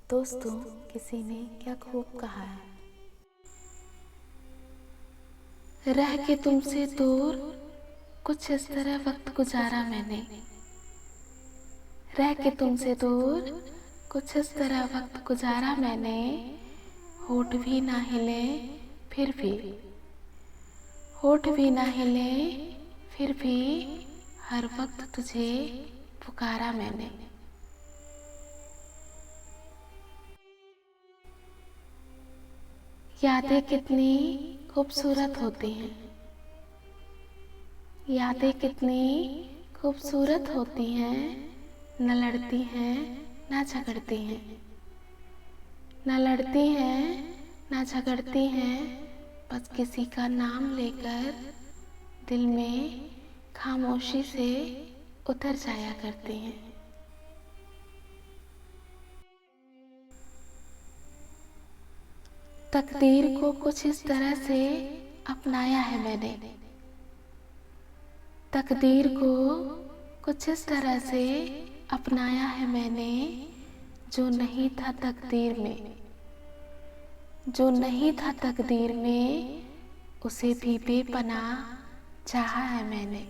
दोस्तों, किसी ने क्या खूब कहा है, रह के तुमसे दूर कुछ इस तरह वक्त गुजारा मैंने। रह के तुमसे दूर कुछ इस तरह वक्त गुजारा मैंने। होठ भी ना हिले फिर भी, होठ भी ना हिले फिर भी हर वक्त तुझे पुकारा मैंने। यादें कितनी खूबसूरत होती हैं, यादें कितनी खूबसूरत होती हैं। न लड़ती हैं न झगड़ती हैं, न लड़ती हैं न झगड़ती हैं। बस किसी का नाम लेकर दिल में खामोशी से उतर जाया करती हैं। तकदीर को कुछ इस तरह से अपनाया है मैंने। तकदीर को कुछ इस तरह से अपनाया है मैंने। जो नहीं था तकदीर में, जो नहीं था तकदीर में, उसे भी बेपनाह चाहा है मैंने।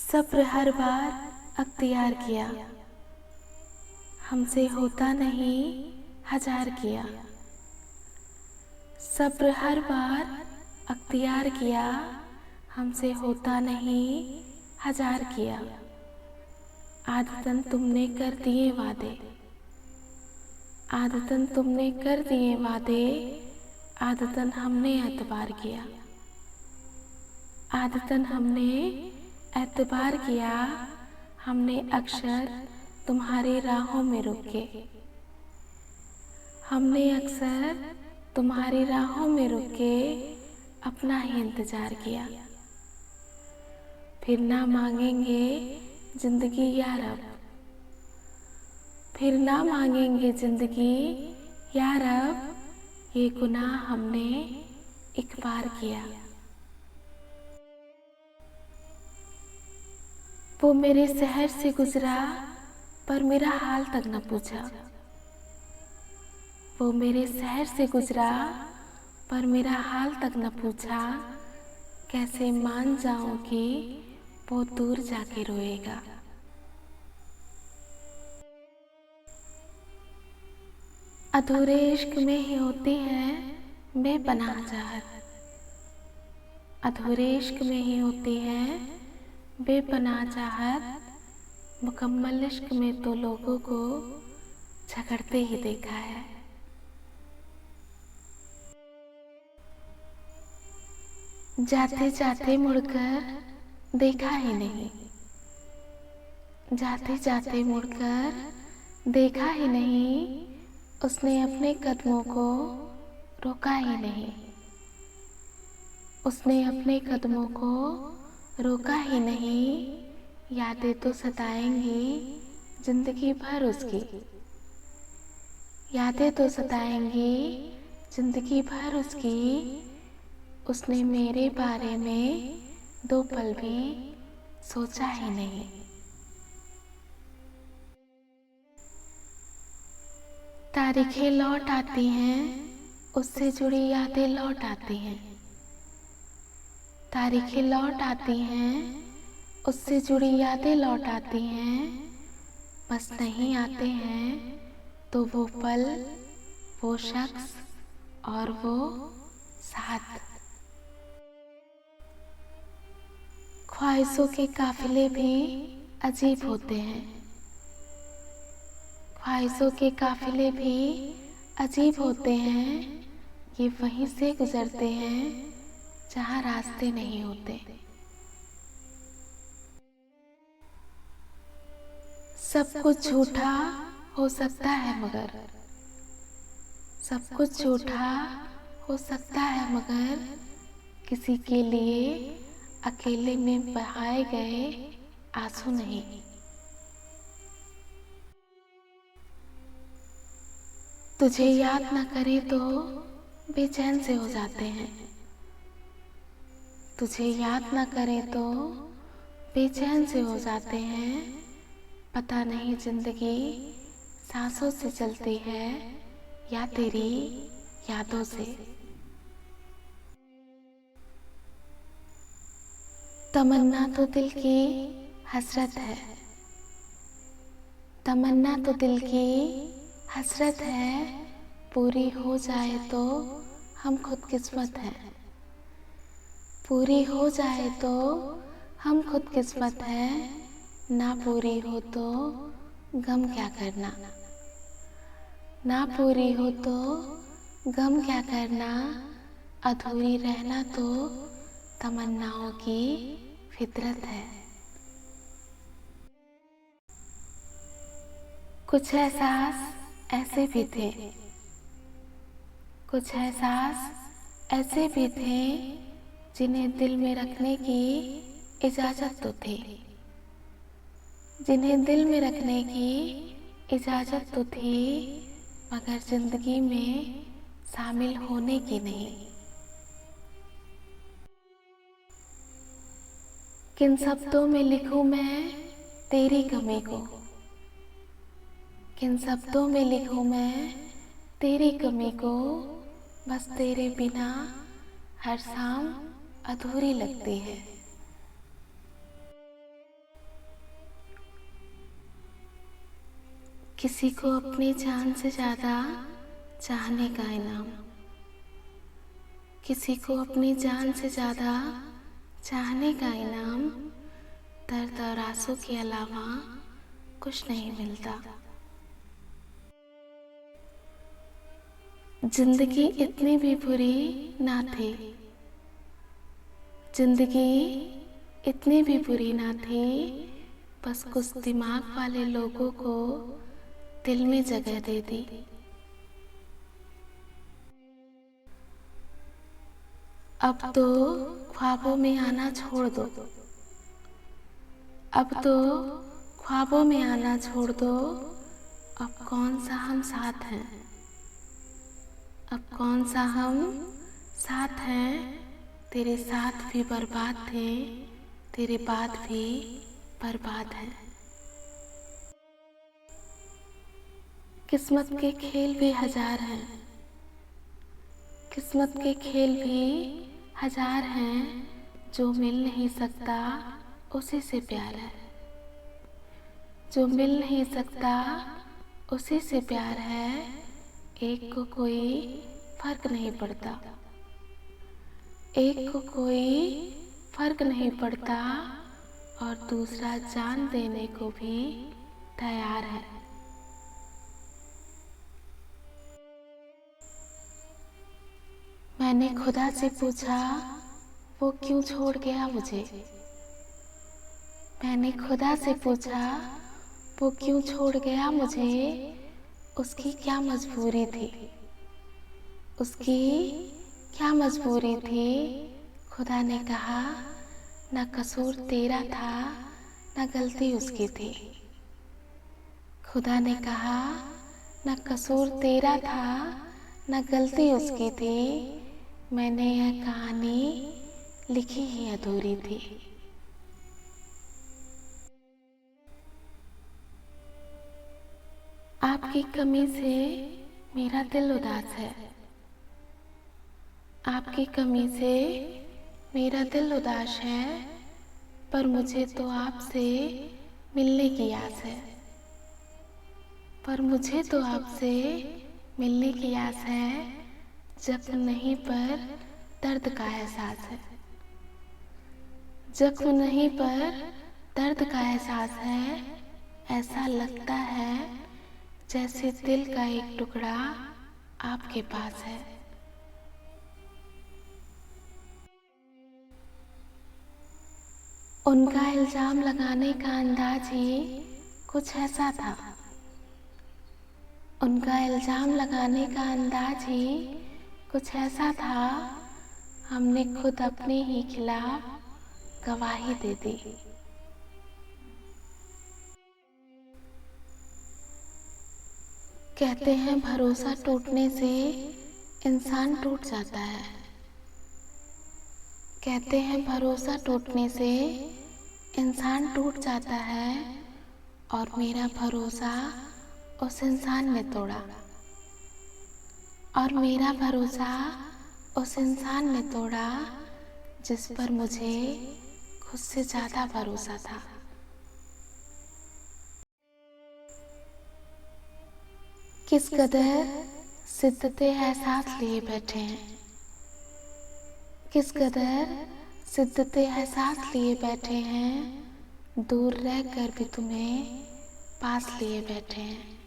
सब्र हर बार अख्तियार किया, हमसे होता नहीं हजार किया। सब्र हर बार अख्तियार किया, हमसे होता नहीं हजार किया। आदतन तुमने कर दिए वादे, आदतन तुमने कर दिए वादे। आदतन हमने एतबार किया, आदतन हमने एतबार किया। हमने अक्सर तुम्हारी राहों में रुके, हमने अक्सर तुम्हारी राहों में रुके अपना ही इंतजार किया। फिर ना मांगेंगे जिंदगी या रब, फिर ना मांगेंगे जिंदगी या रब। ये गुनाह हमने एक बार किया। वो मेरे शहर से गुजरा पर मेरा हाल तक न पूछा। वो मेरे शहर से गुजरा पर मेरा हाल तक न पूछा। कैसे मान जाऊं कि वो दूर जाके रोएगा। अधूरे इश्क में ही होती है बेपनाह चाहत, अधूरे इश्क में ही होती है बेपनाह चाहत। मुकम्मल इश्क में तो लोगों को झगड़ते ही देखा है। जाते जाते मुड़कर देखा ही नहीं, जाते जाते मुड़कर देखा ही नहीं। उसने अपने कदमों को रोका ही नहीं, उसने अपने कदमों को रोका ही नहीं। यादें तो सताएंगी जिंदगी भर उसकी, यादें तो सताएंगी जिंदगी भर उसकी। उसने मेरे बारे में दो पल भी सोचा ही नहीं। तारीखें लौट आती हैं, उससे जुड़ी यादें लौट आती हैं। तारीखें लौट आती हैं, उससे जुड़ी यादें लौट आती हैं। बस नहीं आते हैं तो वो पल, वो शख्स और वो साथ। ख्वाहिशों के काफिले भी अजीब होते हैं, ख्वाहिशों के काफिले भी अजीब होते हैं। ये वहीं से गुजरते हैं जहाँ रास्ते नहीं होते। सब कुछ झूठा हो सकता है मगर, सब कुछ झूठा हो सकता है मगर किसी के लिए अकेले में बहाए गए आंसू नहीं। तुझे याद न करे तो बेचैन से हो जाते हैं, तुझे याद न करे तो बेचैन से हो जाते हैं। पता नहीं जिंदगी सांसों से चलती है या तेरी यादों से। तमन्ना तो दिल की हसरत है, तमन्ना तो दिल की हसरत है, पूरी हो जाए तो हम खुदकिस्मत हैं। पूरी हो जाए तो हम खुदकिस्मत हैं, ना पूरी हो तो गम क्या करना। ना पूरी हो तो गम क्या करना, अधूरी रहना तो तमन्नाओं की फितरत है। कुछ एहसास ऐसे भी थे, कुछ एहसास ऐसे भी थे, जिन्हें दिल में रखने की इजाज़त तो थी। जिन्हें दिल में रखने की इजाज़त तो थी, मगर जिंदगी में शामिल होने की नहीं। किन शब्दों में लिखूं मैं तेरी कमी को, किन शब्दों में लिखूं मैं तेरी कमी को, बस तेरे बिना हर शाम अधूरी लगती है। किसी को अपनी जान से ज्यादा चाहने का इनाम, किसी को अपनी जान से ज्यादा चाहने का इनाम, दर्द और आंसू के अलावा कुछ नहीं मिलता। जिंदगी इतनी भी बुरी ना थी, जिंदगी इतनी भी बुरी ना थी, बस कुछ दिमाग वाले लोगों को दिल में जगह दे दी। अब तो ख्वाबों में आना छोड़ दो, अब तो ख्वाबों में आना छोड़ दो, अब कौन सा हम साथ हैं, अब कौन सा हम साथ हैं। तेरे साथ भी बर्बाद थे, तेरे बाद भी बर्बाद हैं। किस्मत के खेल भी हजार हैं, किस्मत के खेल भी हजार हैं, जो मिल नहीं सकता उसी से प्यार है। जो मिल नहीं सकता उसी से प्यार है, एक को कोई फर्क नहीं पड़ता, एक को कोई फर्क नहीं पड़ता, और दूसरा जान देने को भी तैयार है। मैंने खुदा से पूछा वो क्यों छोड़ गया मुझे, मैंने खुदा से पूछा वो क्यों छोड़ गया मुझे, उसकी क्या मजबूरी थी, उसकी क्या मजबूरी थी। खुदा ने कहा ना कसूर तेरा था ना गलती उसकी थी। खुदा ने कहा ना कसूर तेरा था ना गलती उसकी थी, मैंने यह कहानी लिखी ही अधूरी थी। आपकी कमी से मेरा दिल उदास है, आपकी कमी से मेरा दिल उदास है, पर मुझे तो आपसे मिलने की आस है, पर मुझे तो आपसे मिलने की आस है। जख्म नहीं पर दर्द का एहसास है, जख्म नहीं पर दर्द का एहसास है। ऐसा लगता है जैसे दिल का एक टुकड़ा आपके पास है। उनका इल्जाम लगाने का अंदाज ही कुछ ऐसा था, उनका इल्जाम लगाने का अंदाज ही कुछ ऐसा था, हमने खुद अपने ही खिलाफ गवाही दे दी। कहते हैं भरोसा टूटने से इंसान टूट जाता है, कहते हैं भरोसा टूटने से इंसान टूट जाता है, और मेरा भरोसा उस इंसान ने तोड़ा, और मेरा भरोसा उस इंसान ने तोड़ा जिस पर मुझे खुद से ज़्यादा भरोसा था। किस कदर शिद्दत एहसास लिए बैठे हैं, किस कदर शिद्दत एहसास लिए बैठे हैं, दूर रह कर भी तुम्हें पास लिए बैठे हैं।